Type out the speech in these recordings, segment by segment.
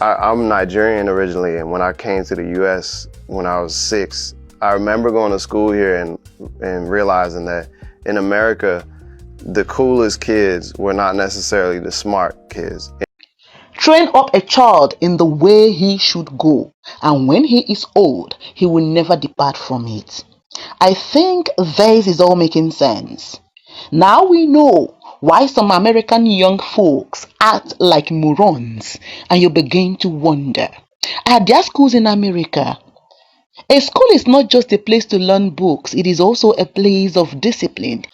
I'm Nigerian originally, and when I came to the U.S. when I was 6, I remember going to school here and realizing that in America, the coolest kids were not necessarily the smart kids. Train up a child in the way he should go, and when he is old, he will never depart from it. I think this is all making sense. Now we know why some American young folks act like morons, and you begin to wonder, are there schools in America? A school is not just a place to learn books, it is also a place of discipline,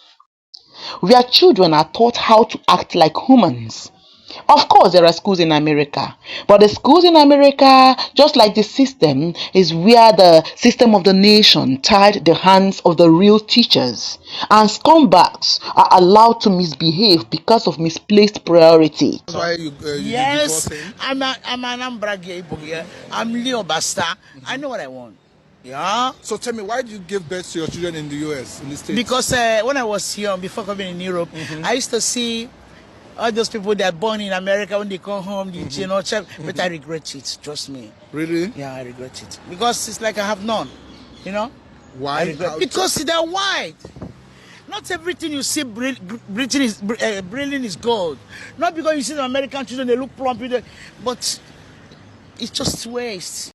where children are taught how to act like humans. Of course, there are schools in America, but the schools in America, just like the system, is where the system of the nation tied the hands of the real teachers, and scumbags are allowed to misbehave because of misplaced priority. That's why you yes, I'm an Ambrage here. I'm Leo Basta. I know what I want. Yeah. So tell me, why do you give birth to your children in the US, in the States? Because when I was young, before coming in Europe, I used to see all those people that are born in America, when they come home, you know, but I regret it, trust me. Really? Yeah, I regret it. Because it's like I have none, you know? Why? Because they're white. Not everything you see brilliant is gold. Not because you see the American children, they look plump, but it's just waste.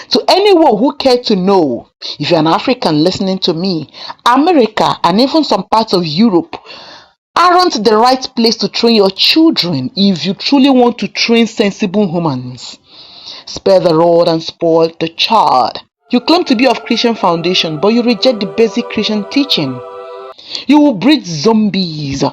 To anyone who cares to know, if you're an African listening to me, America and even some parts of Europe aren't the right place to train your children if you truly want to train sensible humans. Spare the rod and spoil the child. You claim to be of Christian foundation, but you reject the basic Christian teaching. You will breed zombies.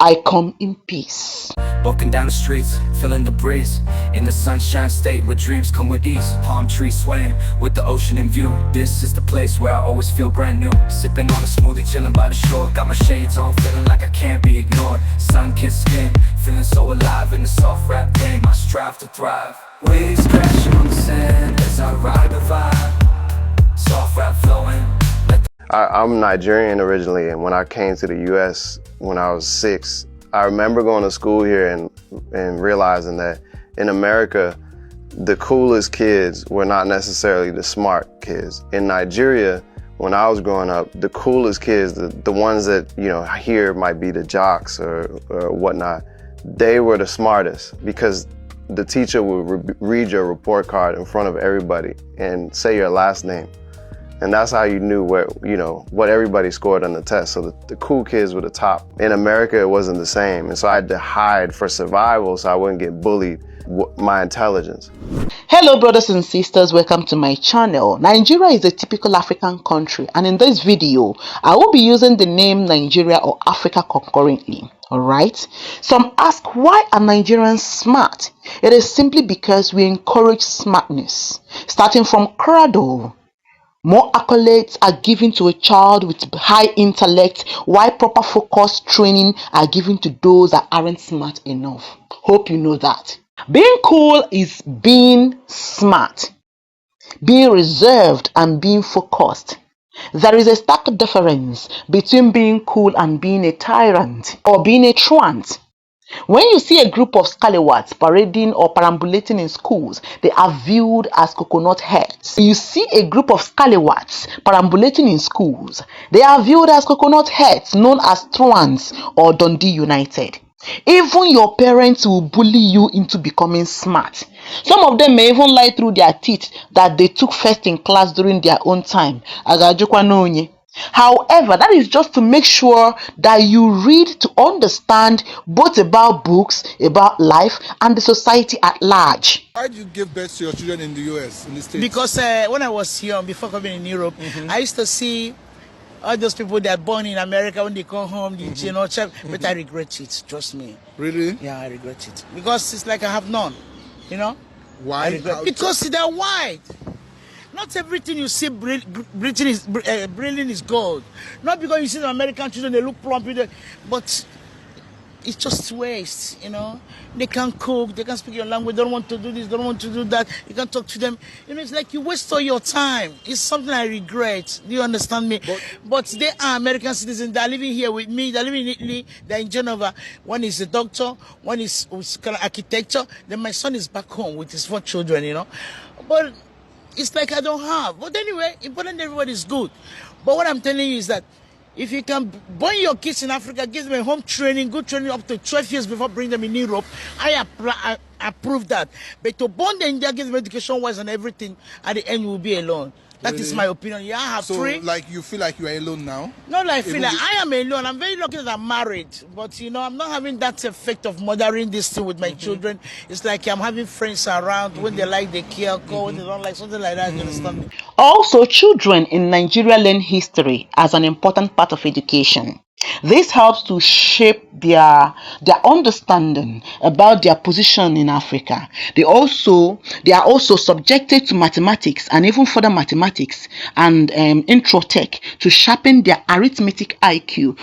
I come in peace. Walking down the streets, feeling the breeze, in the sunshine state where dreams come with ease. Palm trees swaying with the ocean in view. This is the place where I always feel brand new. Sipping on a smoothie, chilling by the shore. Got my shades on, feeling like I can't be ignored. Sun-kissed skin, feeling so alive in the soft rap game. I strive to thrive. Waves crashing on the sand as I ride the vibe. Soft rap flowing. I'm Nigerian originally, and when I came to the U.S. when I was 6, I remember going to school here and realizing that in America, the coolest kids were not necessarily the smart kids. In Nigeria, when I was growing up, the coolest kids, the ones that, you know, here might be the jocks or whatnot, they were the smartest because the teacher would read your report card in front of everybody and say your last name. And that's how you knew what everybody scored on the test. So the cool kids were the top. In America, it wasn't the same. And so I had to hide for survival so I wouldn't get bullied with my intelligence. Hello brothers and sisters, welcome to my channel. Nigeria is a typical African country, and in this video, I will be using the name Nigeria or Africa concurrently. Alright? Some ask, why are Nigerians smart? It is simply because we encourage smartness. Starting from cradle, more accolades are given to a child with high intellect, while proper focused training are given to those that aren't smart enough. Hope you know that. Being cool is being smart, being reserved and being focused. There is a stark difference between being cool and being a tyrant or being a truant. When you see a group of scallywags parading or perambulating in schools, they are viewed as coconut heads. You see a group of scallywags perambulating in schools, they are viewed as coconut heads, known as truants or Dundee United. Even your parents will bully you into becoming smart. Some of them may even lie through their teeth that they took first in class during their own time. However, that is just to make sure that you read to understand both about books, about life, and the society at large. Why do you give birth to your children in the US, in the States? Because when I was young, before coming in Europe, I used to see all those people that are born in America, when they come home, you know, but I regret it, trust me. Really? Yeah, I regret it. Because it's like I have none, you know? Why? Because they're white. Not everything you see brilliant is gold. Not because you see the American children, they look plump, but it's just waste, you know. They can't cook, they can't speak your language, they don't want to do this, they don't want to do that. You can't talk to them. You know, it's like you waste all your time. It's something I regret. Do you understand me? But they are American citizens. They're living here with me. They're living in Italy. They're in Genova. One is a doctor. One is architecture. Then my son is back home with his 4 children, you know. But it's like I don't have. But anyway, important everybody is good. But what I'm telling you is that if you can born your kids in Africa, give them a home training, good training up to 12 years before bring them in Europe, I approve that. But to born them in India, give them education-wise and everything, at the end you will be alone. That is my opinion. Yeah, I have 3. So, like, you feel like you are alone now? Not like I feel like I am alone. I'm very lucky that I'm married. But, you know, I'm not having that effect of mothering this thing with my children. It's like I'm having friends around. When they like, they care. When they don't like, something like that. You understand me? Also, children in Nigeria learn history as an important part of education. This helps to shape their understanding about their position in Africa. They are also subjected to mathematics and even further mathematics and intro tech to sharpen their arithmetic IQ,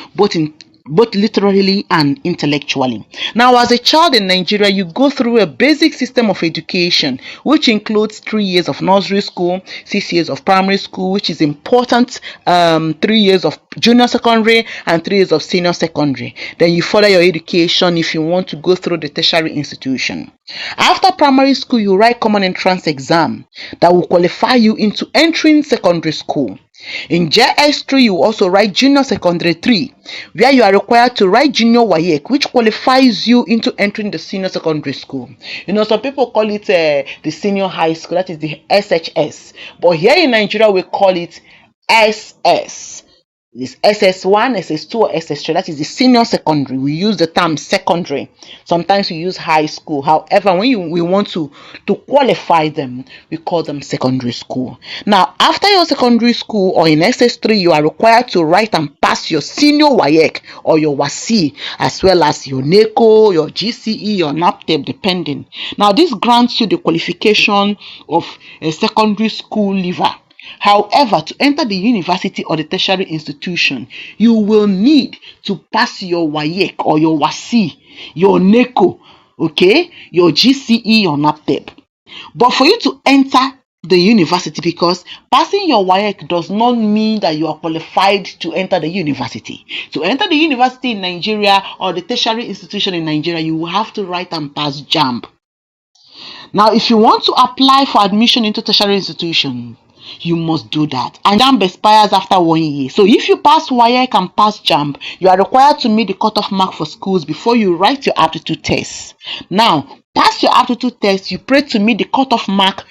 both literally and intellectually. Now, as a child in Nigeria, you go through a basic system of education, which includes 3 years of nursery school, 6 years of primary school, which is important, 3 years of junior secondary, and 3 years of senior secondary. Then you further your education if you want to go through the tertiary institution. After primary school, you write common entrance exam that will qualify you into entering secondary school. In JS3, you also write junior secondary 3, where you are required to write junior WAEC, which qualifies you into entering the senior secondary school. You know, some people call it the senior high school, that is the SHS. But here in Nigeria, we call it SS. This SS1, SS2, or SS3, that is the senior secondary. We use the term secondary. Sometimes we use high school. However, when we want to qualify them, we call them secondary school. Now, after your secondary school or in SS3, you are required to write and pass your senior WAEC or your WASI, as well as your NECO, your GCE, your NAPTEP, depending. Now, this grants you the qualification of a secondary school leaver. However, to enter the university or the tertiary institution, you will need to pass your WAEC or your WASI, your NECO, okay, your GCE or NAPTEP. But for you to enter the university, because passing your WAEC does not mean that you are qualified to enter the university. To enter the university in Nigeria or the tertiary institution in Nigeria, you will have to write and pass JAMB. Now, if you want to apply for admission into tertiary institution, you must do that. And JAMB expires after 1 year. So if you pass WAEC and pass JAMB, you are required to meet the cutoff mark for schools before you write your aptitude test. Now, pass your aptitude test, you pray to meet the cutoff mark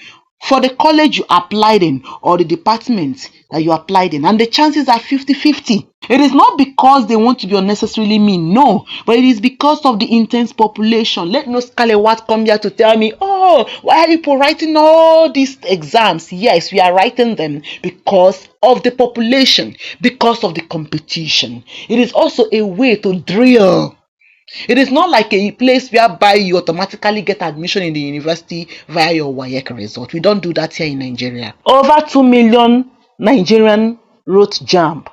for the college you applied in or the department that you applied in, and the chances are 50-50. It is not because they want to be unnecessarily mean, no, but it is because of the intense population. Let no scallywag come here to tell me, oh, why are you writing all these exams? Yes, we are writing them because of the population, because of the competition. It is also a way to drill. It is not like a place whereby you automatically get admission in the university via your WAEC result. We don't do that here in Nigeria. Over 2 million Nigerians wrote JAMB.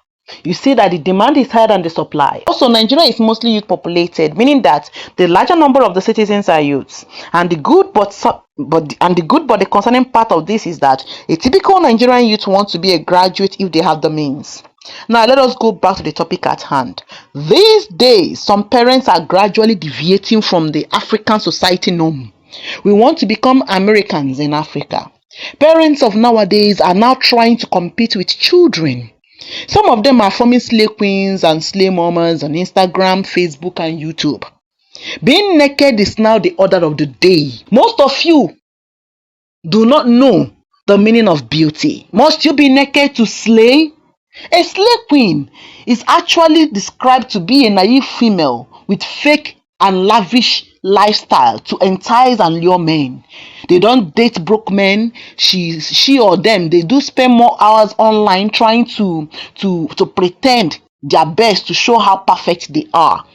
You see that the demand is higher than the supply. Also, Nigeria is mostly youth populated, meaning that the larger number of the citizens are youths. And the good but the concerning part of this is that a typical Nigerian youth wants to be a graduate if they have the means. Now, let us go back to the topic at hand. These days, some parents are gradually deviating from the African society norm. We want to become Americans in Africa. Parents of nowadays are now trying to compete with children. Some of them are forming slay queens and slay mamas on Instagram, Facebook, and YouTube. Being naked is now the order of the day. Most of you do not know the meaning of beauty. Must you be naked to slay? A slay queen is actually described to be a naive female with fake and lavish lifestyle to entice and lure men. They don't date broke men. She or them, they do spend more hours online trying to pretend their best to show how perfect they are.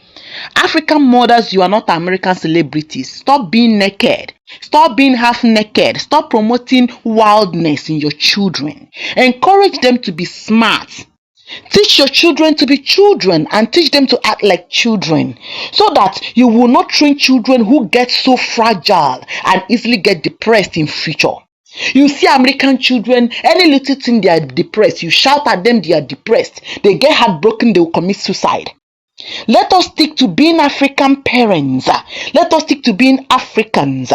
African mothers, you are not American celebrities. Stop being naked. Stop being half naked. Stop promoting wildness in your children. Encourage them to be smart. Teach your children to be children and teach them to act like children so that you will not train children who get so fragile and easily get depressed in future. You see American children, any little thing they are depressed. You shout at them, they are depressed. They get heartbroken, they will commit suicide. Let us stick to being African parents. Let us stick to being Africans.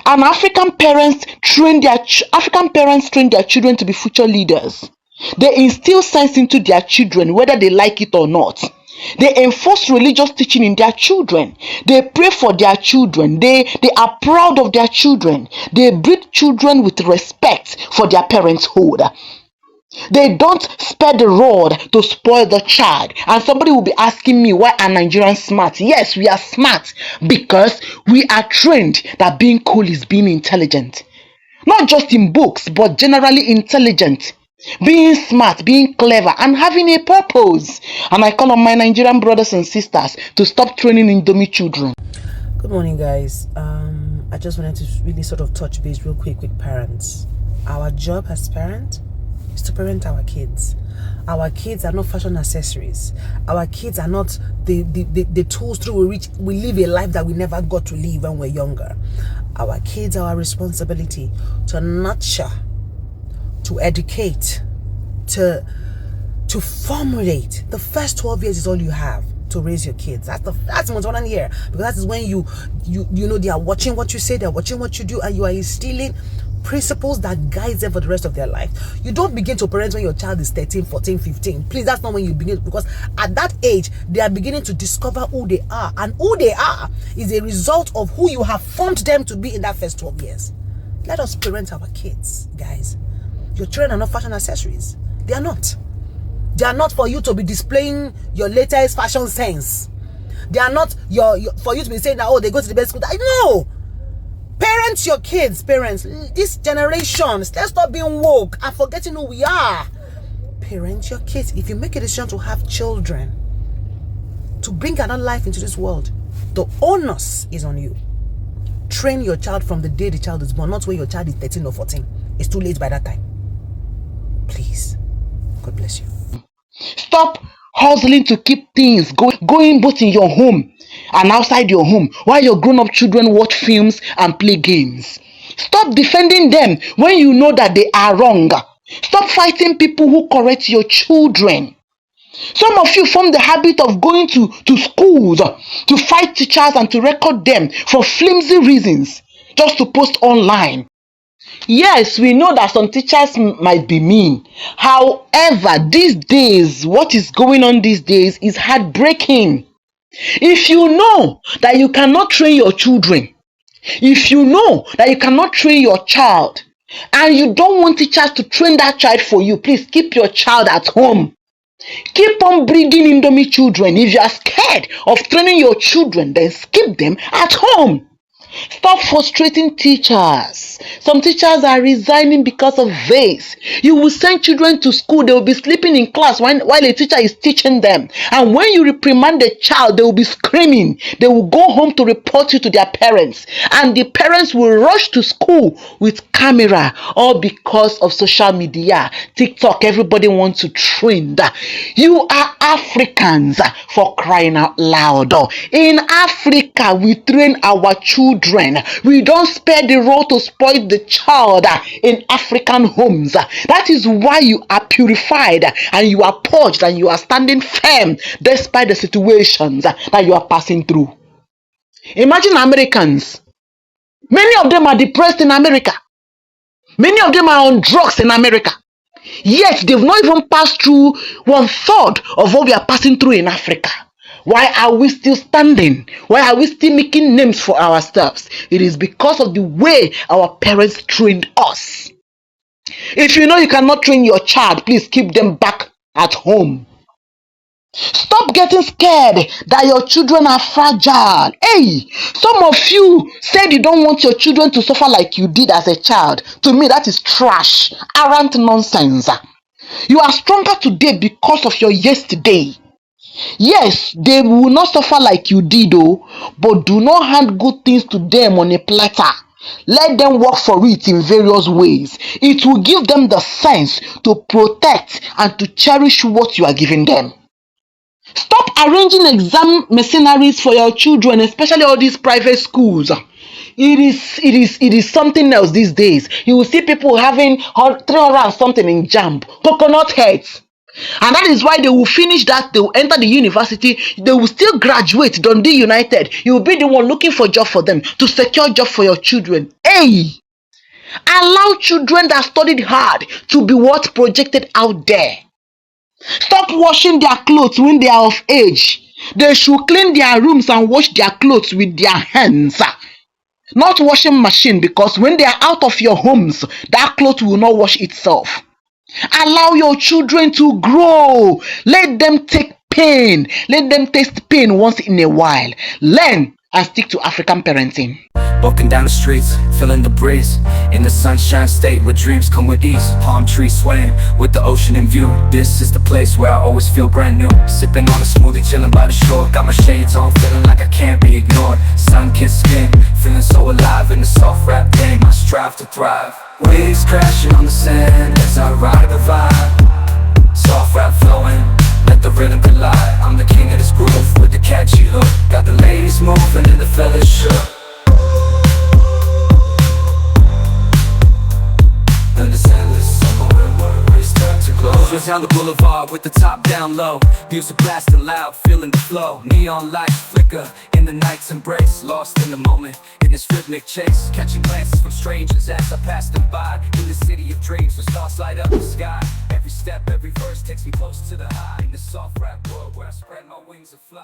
And African parents train their children to be future leaders. They instill sense into their children whether they like it or not. They enforce religious teaching in their children. They pray for their children. They are proud of their children. They breed children with respect for their parenthood. They don't spare the rod to spoil the child. And somebody will be asking me, why are Nigerians smart? Yes, we are smart because we are trained that being cool is being intelligent. Not just in books, but generally intelligent. Being smart, being clever, and having a purpose. And I call on my Nigerian brothers and sisters to stop training Indomie children. Good morning, guys. I just wanted to really sort of touch base real quick with parents. Our job as parents is to parent our kids. Our kids are not fashion accessories. Our kids are not the tools through which we live a life that we never got to live when we're younger. Our kids are our responsibility to nurture, to educate, to formulate. The first 12 years is all you have to raise your kids. That's the most important year, because that is when you know they are watching what you say, they're watching what you do, and you are instilling principles that guide them for the rest of their life. You don't begin to parent when your child is 13, 14, 15. Please, that's not when you begin, because at that age they are beginning to discover who they are, and who they are is a result of who you have formed them to be in that first 12 years. Let us parent our kids, guys. Your children are not fashion accessories. They are not. They are not for you to be displaying your latest fashion sense. They are not for you to be saying that, oh, they go to the best school. No. Parent your kids, parents. This generation, let's stop being woke and forgetting who we are. Parent your kids. If you make a decision to have children, to bring another life into this world, the onus is on you. Train your child from the day the child is born, not when your child is 13 or 14. It's too late by that time. Please. God bless you. Stop hustling to keep things going both in your home and outside your home while your grown-up children watch films and play games. Stop defending them when you know that they are wrong. Stop fighting people who correct your children. Some of you form the habit of going to schools to fight teachers and to record them for flimsy reasons just to post online. Yes, we know that some teachers might be mean. However, these days, what is going on these days is heartbreaking. If you know that you cannot train your children, if you know that you cannot train your child, and you don't want teachers to train that child for you, please keep your child at home. Keep on breeding Indomie children. If you are scared of training your children, then keep them at home. Stop frustrating teachers. Some teachers are resigning because of this. You will send children to school, they will be sleeping in class while a teacher is teaching them. And when you reprimand the child, they will be screaming. They will go home to report you to their parents. And the parents will rush to school with camera, all because of social media. TikTok, everybody wants to trend. You are Africans, for crying out loud. In Africa, we train our children. We don't spare the rod to spoil the child in African homes. That is why you are purified and you are purged and you are standing firm despite the situations that you are passing through. Imagine Americans. Many of them are depressed in America. Many of them are on drugs in America. Yet they've not even passed through 1/3 of what we are passing through in Africa. Why are we still standing? Why are we still making names for ourselves? It is because of the way our parents trained us. If you know you cannot train your child, please keep them back at home. Stop getting scared that your children are fragile. Hey, some of you said you don't want your children to suffer like you did as a child. To me, that is trash, arrant nonsense. You are stronger today because of your yesterday. Yes, they will not suffer like you did, but do not hand good things to them on a platter. Let them work for it in various ways. It will give them the sense to protect and to cherish what you are giving them. Stop arranging exam mercenaries for your children, especially all these private schools. It is something else these days. You will see people having 300 and something in JAMB, coconut heads. And that is why they will finish that, they will enter the university, they will still graduate, Dundee United. You will be the one looking for a job for them, to secure a job for your children. Hey! Allow children that studied hard to be what projected out there. Stop washing their clothes when they are of age. They should clean their rooms and wash their clothes with their hands. Not washing machine, because when they are out of your homes, that cloth will not wash itself. Allow your children to grow. Let them take pain. Let them taste pain once in a while. Learn and stick to African parenting. Walking down the streets, feeling the breeze. In the sunshine state where dreams come with ease. Palm trees swaying with the ocean in view. This is the place where I always feel brand new. Sipping on a smoothie, chilling by the shore. Got my shades on, feeling like I can't be ignored. Sun-kissed skin, feeling so alive in the soft rap game. I strive to thrive. Waves crashing on the sand as I ride the vibe. Soft rap flowing, let the rhythm collide. I'm the king of this groove with the catchy hook. Got the ladies moving and the fellas shook. Just down the boulevard with the top down low. Music blasting loud, feeling the flow. Neon lights flicker in the night's embrace. Lost in the moment, in this rhythmic chase. Catching glances from strangers as I pass them by. In the city of dreams where stars light up the sky. Every step, every verse takes me close to the high. In the soft rap world where I spread my wings and fly.